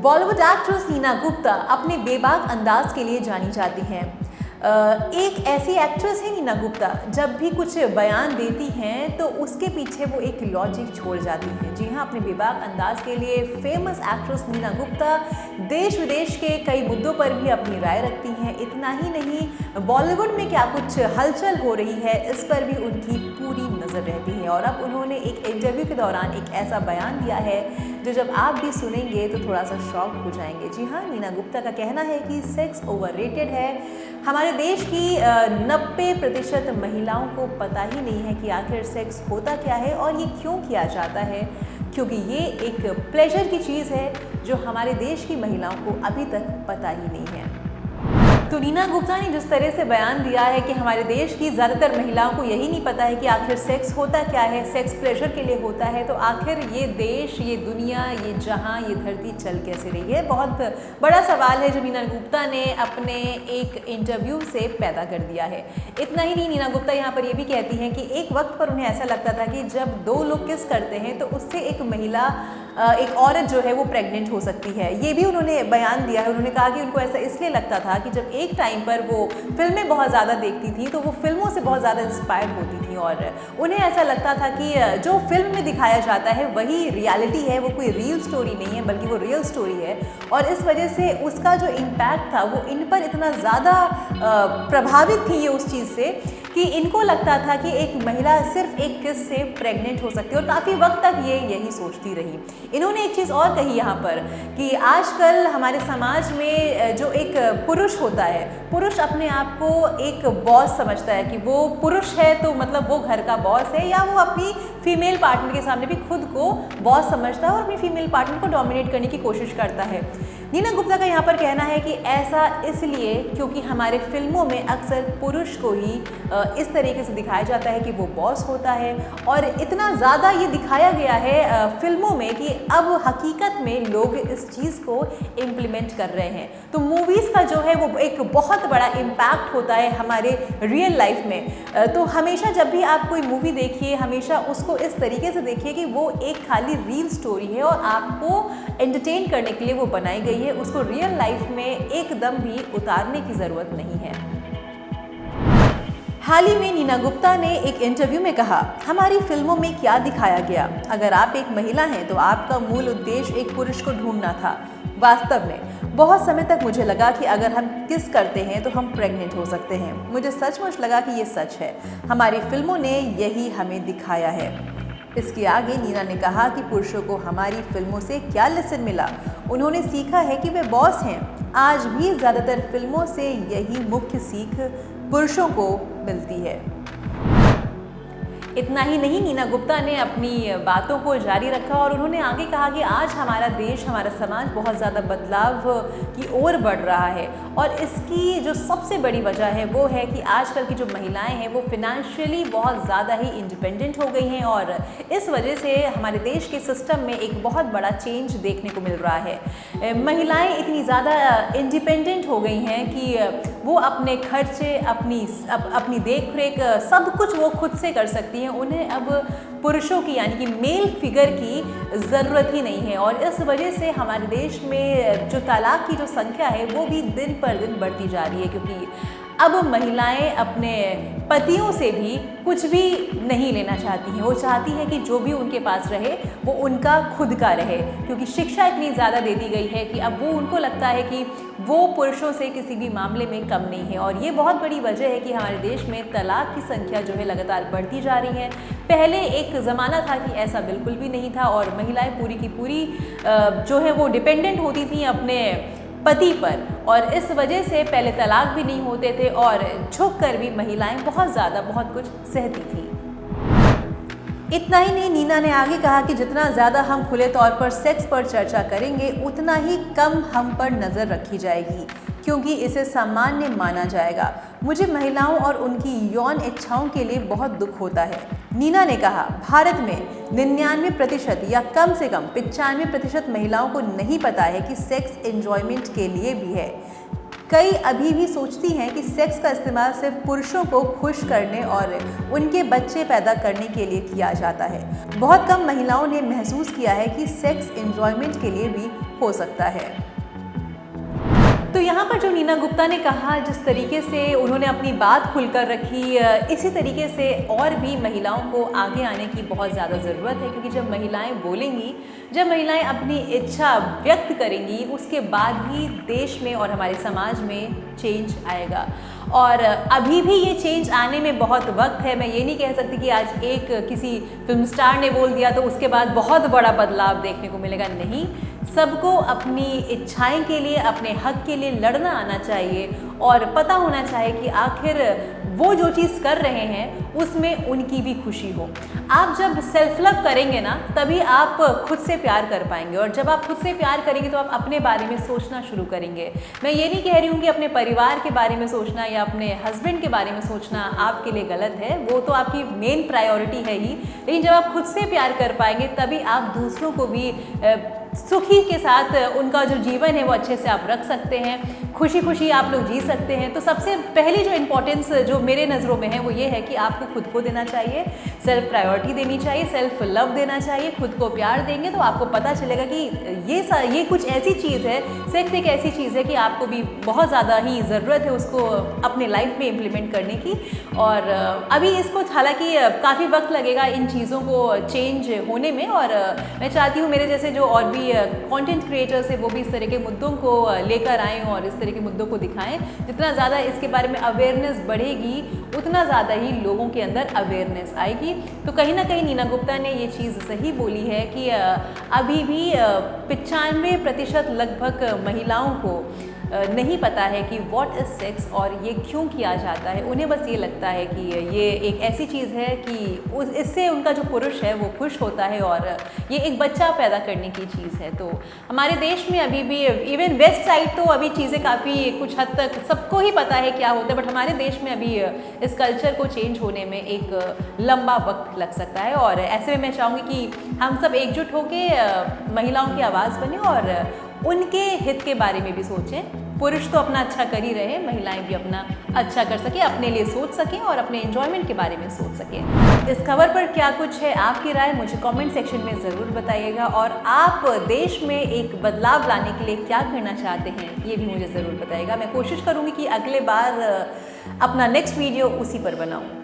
Bollywood actress Neena Gupta अपने बेबाक अंदाज के लिए जानी जाती हैं। एक ऐसी एक्ट्रेस है नीना गुप्ता, जब भी कुछ बयान देती हैं तो उसके पीछे वो एक लॉजिक छोड़ जाती हैं। जी हाँ, अपने बेबाक अंदाज के लिए फेमस एक्ट्रेस नीना गुप्ता देश विदेश के कई मुद्दों पर भी अपनी राय रखती हैं। इतना ही नहीं, बॉलीवुड में क्या कुछ हलचल हो रही है इस पर भी उनकी पूरी नज़र रहती है। और अब उन्होंने एक इंटरव्यू के दौरान एक ऐसा बयान दिया है जो जब आप भी सुनेंगे तो थोड़ा सा शॉक हो जाएंगे। जी हाँ, नीना गुप्ता का कहना है कि सेक्स ओवररेटेड है। हमारे देश की 90% महिलाओं को पता ही नहीं है कि आखिर सेक्स होता क्या है और ये क्यों किया जाता है, क्योंकि ये एक प्लेजर की चीज़ है जो हमारे देश की महिलाओं को अभी तक पता ही नहीं है। तो नीना गुप्ता ने जिस तरह से बयान दिया है कि हमारे देश की ज़्यादातर महिलाओं को यही नहीं पता है कि आखिर सेक्स होता क्या है, सेक्स प्लेजर के लिए होता है, तो आखिर ये देश, ये दुनिया, ये जहां, ये धरती चल कैसे रही है, बहुत बड़ा सवाल है जो नीना गुप्ता ने अपने एक इंटरव्यू से पैदा कर दिया है। इतना ही नहीं, नीना गुप्ता यहाँ पर ये भी कहती हैं कि एक वक्त पर उन्हें ऐसा लगता था कि जब दो लोग किस करते हैं तो उससे एक औरत जो है वो प्रेग्नेंट हो सकती है। ये भी उन्होंने बयान दिया है। उन्होंने कहा कि उनको ऐसा इसलिए लगता था कि जब एक टाइम पर वो फिल्में बहुत ज़्यादा देखती थी तो वो फिल्मों से बहुत ज़्यादा इंस्पायर्ड होती थी और उन्हें ऐसा लगता था कि जो फिल्म में दिखाया जाता है वही रियलिटी है, वो कोई रियल स्टोरी नहीं है बल्कि वो रियल स्टोरी है। और इस वजह से उसका जो इम्पैक्ट था वो इन पर इतना ज़्यादा प्रभावित थी ये उस चीज़ से कि इनको लगता था कि एक महिला सिर्फ एक किस से प्रेग्नेंट हो सकती है और काफ़ी वक्त तक ये यही सोचती रही। इन्होंने एक चीज़ और कही यहाँ पर कि आजकल हमारे समाज में जो एक पुरुष होता है, पुरुष अपने आप को एक बॉस समझता है कि वो पुरुष है तो मतलब वो घर का बॉस है, या वो अपनी फीमेल पार्टनर के सामने भी खुद को बॉस समझता है और अपनी फीमेल पार्टनर को डोमिनेट करने की कोशिश करता है। नीना गुप्ता का यहाँ पर कहना है कि ऐसा इसलिए क्योंकि हमारे फिल्मों में अक्सर पुरुष को ही इस तरीके से दिखाया जाता है कि वो बॉस होता है और इतना ज़्यादा ये दिखाया गया है फिल्मों में कि अब हकीकत में लोग इस चीज़ को इम्प्लीमेंट कर रहे हैं। तो मूवीज़ का जो है वो एक बहुत बड़ा इम्पैक्ट होता है हमारे रियल लाइफ में। तो हमेशा जब भी आप कोई मूवी देखिए, हमेशा उसको इस तरीके से देखिए कि वो एक खाली रील स्टोरी है और आपको एंटरटेन करने के लिए वो बनाई गई है, उसको रियल लाइफ में एकदम भी उतारने की ज़रूरत नहीं है। हाल ही में नीना गुप्ता ने एक इंटरव्यू में कहा, हमारी फिल्मों में क्या दिखाया गया, अगर आप एक महिला हैं तो आपका मूल उद्देश्य एक पुरुष को ढूंढना था। वास्तव में बहुत समय तक मुझे लगा कि अगर हम किस करते हैं तो हम प्रेग्नेंट हो सकते हैं। मुझे सचमुच लगा कि ये सच है। हमारी फिल्मों ने यही हमें दिखाया है। इसके आगे नीना ने कहा कि पुरुषों को हमारी फिल्मों से क्या लेसन मिला। उन्होंने सीखा है कि वे बॉस हैं। आज भी ज़्यादातर फिल्मों से यही मुख्य सीख पुरुषों को मिलती है। इतना ही नहीं, नीना गुप्ता ने अपनी बातों को जारी रखा और उन्होंने आगे कहा कि आज हमारा देश, हमारा समाज बहुत ज़्यादा बदलाव की ओर बढ़ रहा है और इसकी जो सबसे बड़ी वजह है वो है कि आजकल की जो महिलाएं हैं वो फिनेंशियली बहुत ज़्यादा ही इंडिपेंडेंट हो गई हैं और इस वजह से हमारे देश के सिस्टम में एक बहुत बड़ा चेंज देखने को मिल रहा है। महिलाएं इतनी ज़्यादा इंडिपेंडेंट हो गई हैं कि वो अपने खर्चे, अपनी देख रेख सब कुछ वो खुद से कर सकती हैं। उन्हें अब पुरुषों की यानी कि मेल फिगर की ज़रूरत ही नहीं है और इस वजह से हमारे देश में जो तलाक की जो संख्या है वो भी दिन पर दिन बढ़ती जा रही है, क्योंकि अब महिलाएं अपने पतियों से भी कुछ भी नहीं लेना चाहती हैं। वो चाहती हैं कि जो भी उनके पास रहे वो उनका खुद का रहे, क्योंकि शिक्षा इतनी ज़्यादा दे दी गई है कि अब वो उनको लगता है कि वो पुरुषों से किसी भी मामले में कम नहीं है। और ये बहुत बड़ी वजह है कि हमारे देश में तलाक की संख्या जो है लगातार बढ़ती जा रही है। पहले एक ज़माना था कि ऐसा बिल्कुल भी नहीं था और महिलाएं पूरी की पूरी जो है वो डिपेंडेंट होती थी अपने पति पर और इस वजह से पहले तलाक भी नहीं होते थे और झुक कर भी महिलाएं बहुत ज़्यादा बहुत कुछ सहती थी। इतना ही नहीं, नीना ने आगे कहा कि जितना ज़्यादा हम खुले तौर पर सेक्स पर चर्चा करेंगे उतना ही कम हम पर नज़र रखी जाएगी, क्योंकि इसे सामान्य माना जाएगा। मुझे महिलाओं और उनकी यौन इच्छाओं के लिए बहुत दुख होता है। नीना ने कहा, भारत में 99% या कम से कम 95% महिलाओं को नहीं पता है कि सेक्स एंजॉयमेंट के लिए भी है। कई अभी भी सोचती हैं कि सेक्स का इस्तेमाल सिर्फ पुरुषों को खुश करने और उनके बच्चे पैदा करने के लिए किया जाता है। बहुत कम महिलाओं ने महसूस किया है कि सेक्स एंजॉयमेंट के लिए भी हो सकता है। तो यहाँ पर जो नीना गुप्ता ने कहा, जिस तरीके से उन्होंने अपनी बात खुलकर रखी, इसी तरीके से और भी महिलाओं को आगे आने की बहुत ज़्यादा ज़रूरत है, क्योंकि जब महिलाएं बोलेंगी, जब महिलाएं अपनी इच्छा व्यक्त करेंगी, उसके बाद ही देश में और हमारे समाज में चेंज आएगा। और अभी भी ये चेंज आने में बहुत वक्त है। मैं ये नहीं कह सकती कि आज एक किसी फिल्म स्टार ने बोल दिया तो उसके बाद बहुत बड़ा बदलाव देखने को मिलेगा। नहीं, सबको अपनी इच्छाएं के लिए, अपने हक के लिए लड़ना आना चाहिए और पता होना चाहिए कि आखिर वो जो चीज़ कर रहे हैं उसमें उनकी भी खुशी हो। आप जब सेल्फ लव करेंगे ना, तभी आप खुद से प्यार कर पाएंगे, और जब आप खुद से प्यार करेंगे तो आप अपने बारे में सोचना शुरू करेंगे। मैं ये नहीं कह रही हूँ कि अपने परिवार के बारे में सोचना या अपने हस्बैंड के बारे में सोचना आपके लिए गलत है, वो तो आपकी मेन प्रायोरिटी है ही, लेकिन जब आप खुद से प्यार कर पाएंगे तभी आप दूसरों को भी सुखी के साथ उनका जो जीवन है वो अच्छे से आप रख सकते हैं, खुशी खुशी आप लोग जी सकते हैं। तो सबसे पहली जो इम्पोर्टेंस जो मेरे नज़रों में है वो ये है कि आपको खुद को देना चाहिए, सेल्फ प्रायोरिटी देनी चाहिए, सेल्फ लव देना चाहिए। खुद को प्यार देंगे तो आपको पता चलेगा कि ये कुछ ऐसी चीज़ है, सेक्स एक ऐसी चीज़ है कि आपको भी बहुत ज़्यादा ही ज़रूरत है उसको अपने लाइफ में इम्प्लीमेंट करने की। और अभी इसको हालांकि काफ़ी वक्त लगेगा इन चीज़ों को चेंज होने में, और मैं चाहती हूँ मेरे जैसे जो और भी कंटेंट क्रिएटर्स है वो भी इस तरह के मुद्दों को लेकर आएँ और इस तरह के मुद्दों को दिखाएं। जितना ज़्यादा इसके बारे में अवेयरनेस बढ़ेगी उतना ज़्यादा ही लोगों के अंदर अवेयरनेस आएगी। तो कहीं ना कहीं नीना गुप्ता ने ये चीज़ सही बोली है कि अभी भी 95% लगभग महिलाओं को नहीं पता है कि व्हाट इज़ सेक्स और ये क्यों किया जाता है। उन्हें बस ये लगता है कि ये एक ऐसी चीज़ है कि इससे उनका जो पुरुष है वो खुश होता है और ये एक बच्चा पैदा करने की चीज़ है। तो हमारे देश में अभी भी, इवन वेस्ट साइड तो अभी चीज़ें काफ़ी कुछ हद तक सबको ही पता है क्या होता है, बट हमारे देश में अभी इस कल्चर को चेंज होने में एक लंबा वक्त लग सकता है। और ऐसे में मैं चाहूँगी कि हम सब एकजुट होकर महिलाओं की आवाज़ बने और उनके हित के बारे में भी सोचें। पुरुष तो अपना अच्छा कर ही रहे, महिलाएं भी अपना अच्छा कर सकें, अपने लिए सोच सकें और अपने एंजॉयमेंट के बारे में सोच सकें। इस खबर पर क्या कुछ है आपकी राय, मुझे कमेंट सेक्शन में ज़रूर बताइएगा। और आप देश में एक बदलाव लाने के लिए क्या करना चाहते हैं ये भी मुझे ज़रूर बताइएगा। मैं कोशिश करूँगी कि अगले बार अपना नेक्स्ट वीडियो उसी पर बनाऊँ।